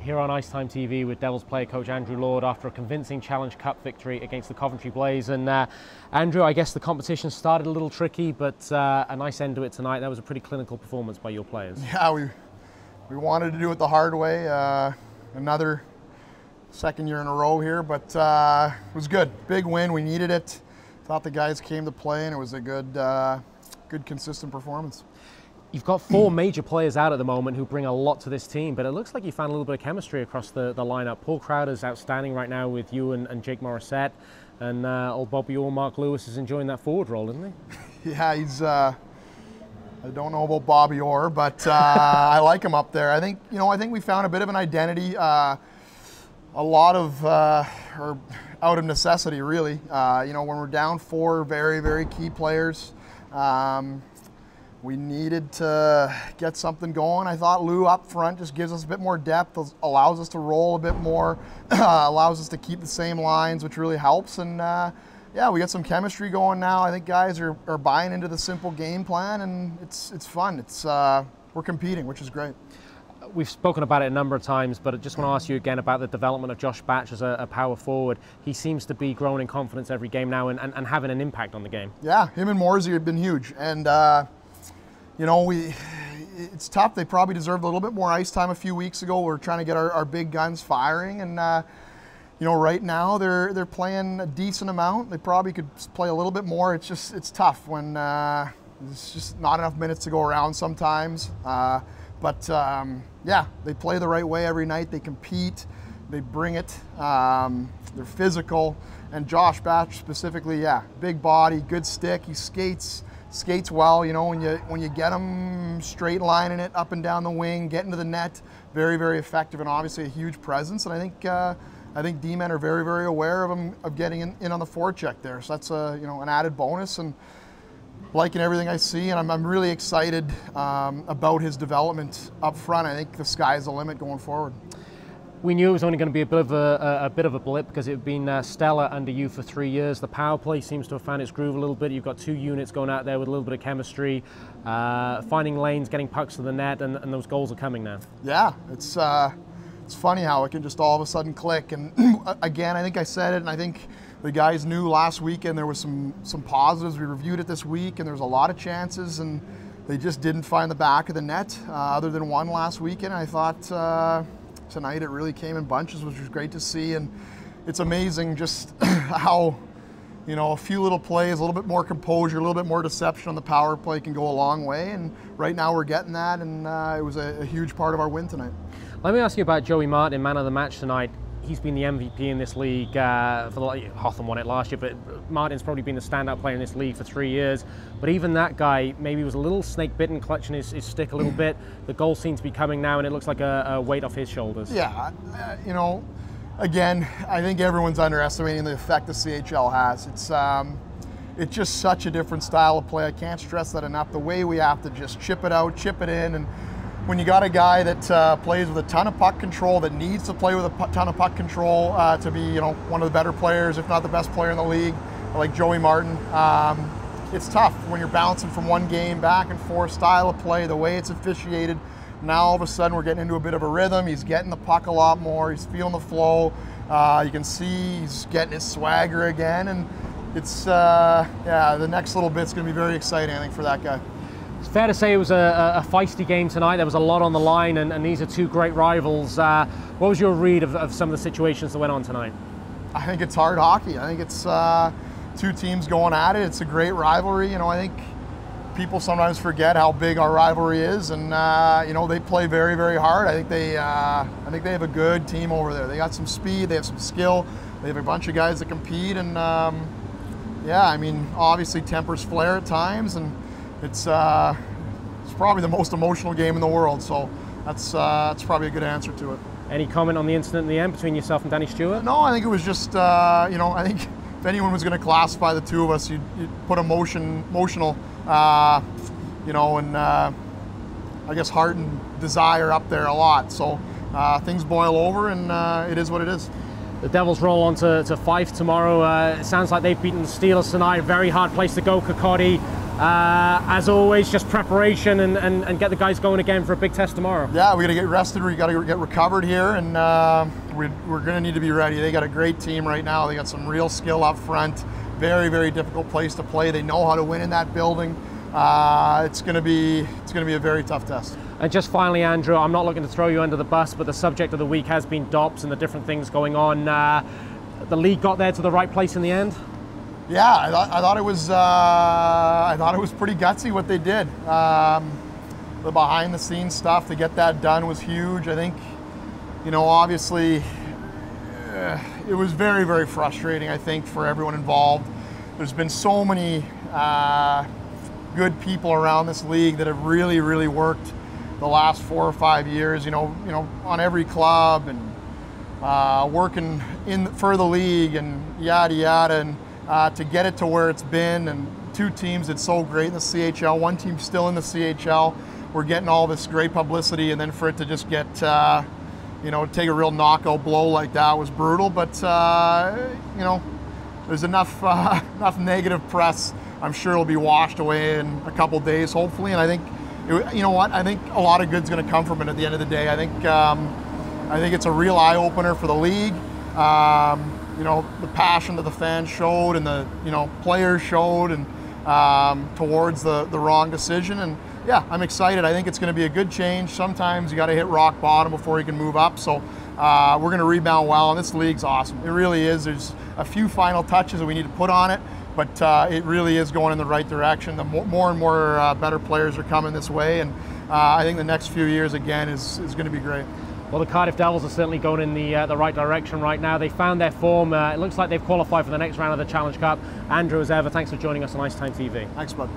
here on IceTime TV with Devils player coach Andrew Lord after a convincing Challenge Cup victory against the Coventry Blaze. And Andrew, I guess the competition started a little tricky, but a nice end to it tonight. That was a pretty clinical performance by your players. Yeah, we wanted to do it the hard way. Another second year in a row here, but it was good. Big win. We needed it. Thought the guys came to play, and it was a good consistent performance. You've got four major players out at the moment who bring a lot to this team, but it looks like you found a little bit of chemistry across the lineup. Paul Crowder's outstanding right now with you and Jake Morissette, and old Bobby Orr, Mark Lewis is enjoying that forward role, isn't he? Yeah, he's. I don't know about Bobby Orr, but I like him up there. I think we found a bit of an identity, a lot of or out of necessity, really. When we're down four very, very key players. We needed to get something going. I thought Lou up front just gives us a bit more depth, allows us to roll a bit more, allows us to keep the same lines, which really helps. And yeah, we got some chemistry going now. I think guys are buying into the simple game plan, and it's fun. We're competing, which is great. We've spoken about it a number of times, but I just want to ask you again about the development of Josh Batch as a power forward. He seems to be growing in confidence every game now and having an impact on the game. Yeah, him and Morsey have been huge. And it's tough. They probably deserved a little bit more ice time a few weeks ago. We're trying to get our big guns firing, and right now they're playing a decent amount. They probably could play a little bit more. It's tough when there's just not enough minutes to go around sometimes. Yeah, they play the right way every night. They compete. They bring it. They're physical. And Josh Batch specifically, yeah, big body, good stick. He skates well. When you get him straight lining it up and down the wing, getting to the net, very, very effective, and obviously a huge presence. And I think D-men are very, very aware of him, of getting in on the forecheck there. So that's an added bonus, and liking everything I see, and I'm really excited about his development up front. I think the sky's the limit going forward. We knew it was only going to be a bit of a blip because it had been stellar under you for 3 years. The power play seems to have found its groove a little bit. You've got two units going out there with a little bit of chemistry, finding lanes, getting pucks to the net, and those goals are coming now. Yeah, it's funny how it can just all of a sudden click. And again, I think I said it, and I think the guys knew last weekend there was some positives. We reviewed it this week, and there was a lot of chances, and they just didn't find the back of the net other than one last weekend. I thought tonight it really came in bunches, which was great to see. And it's amazing just how a few little plays, a little bit more composure, a little bit more deception on the power play can go a long way. And right now we're getting that, and it was a huge part of our win tonight. Let me ask you about Joey Martin, man of the match tonight. He's been the MVP in this league Hotham won it last year, but Martin's probably been the standout player in this league for 3 years. But even that guy maybe was a little snake-bitten, clutching his stick a little bit. The goals seem to be coming now, and it looks like a weight off his shoulders. Yeah, again, I think everyone's underestimating the effect the CHL has. It's just such a different style of play. I can't stress that enough. The way we have to just chip it out, chip it in, and when you got a guy that plays with a ton of puck control, that needs to play with a ton of puck control to be, one of the better players, if not the best player in the league, like Joey Martin, it's tough when you're bouncing from one game back and forth, style of play, the way it's officiated. Now all of a sudden we're getting into a bit of a rhythm. He's getting the puck a lot more. He's feeling the flow. You can see he's getting his swagger again, and it's the next little bit's going to be very exciting, I think, for that guy. It's fair to say it was a feisty game tonight. There was a lot on the line, and these are two great rivals. What was your read of some of the situations that went on tonight? I think it's hard hockey. I think it's two teams going at it. It's a great rivalry. I think people sometimes forget how big our rivalry is, and they play very, very hard. I think they have a good team over there. They got some speed. They have some skill. They have a bunch of guys that compete, and obviously tempers flare at times, and it's probably the most emotional game in the world, so that's probably a good answer to it. Any comment on the incident in the end between yourself and Danny Stewart? No, I think it was just, I think if anyone was going to classify the two of us, you'd put emotional, I guess heart and desire up there a lot. So things boil over, and it is what it is. The Devils roll on to Fife tomorrow. It sounds like they've beaten the Steelers tonight. Very hard place to go, Kokoti. As always, just preparation and get the guys going again for a big test tomorrow. Yeah, we got to get rested. We got to get recovered here, and we're going to need to be ready. They got a great team right now. They got some real skill up front. Very, very difficult place to play. They know how to win in that building. It's going to be a very tough test. And just finally, Andrew, I'm not looking to throw you under the bus, but the subject of the week has been DOPS and the different things going on. The league got there to the right place in the end? Yeah, I thought it was pretty gutsy what they did. The behind the scenes stuff to get that done was huge. I think, obviously it was very, very frustrating, I think, for everyone involved. There's been so many good people around this league that have really, really worked the last 4 or 5 years, on every club and working for the league and yada yada, and to get it to where it's been, and 2 teams that's so great in the CHL, 1 team still in the CHL. We're getting all this great publicity, and then for it to just get, take a real knockout blow like that was brutal. But there's enough negative press. I'm sure it'll be washed away in a couple days, hopefully. And I think, I think a lot of good's going to come from it at the end of the day. I think it's a real eye-opener for the league. The passion that the fans showed and the players showed and towards the wrong decision. And yeah, I'm excited. I think it's going to be a good change. Sometimes you got to hit rock bottom before you can move up. So we're going to rebound well, and this league's awesome. It really is. There's a few final touches that we need to put on it, but it really is going in the right direction. The more and more better players are coming this way, and I think the next few years again is going to be great. Well, the Cardiff Devils are certainly going in the right direction right now. They found their form. It looks like they've qualified for the next round of the Challenge Cup. Andrew, as ever, thanks for joining us on IceTime.TV. Thanks, bud.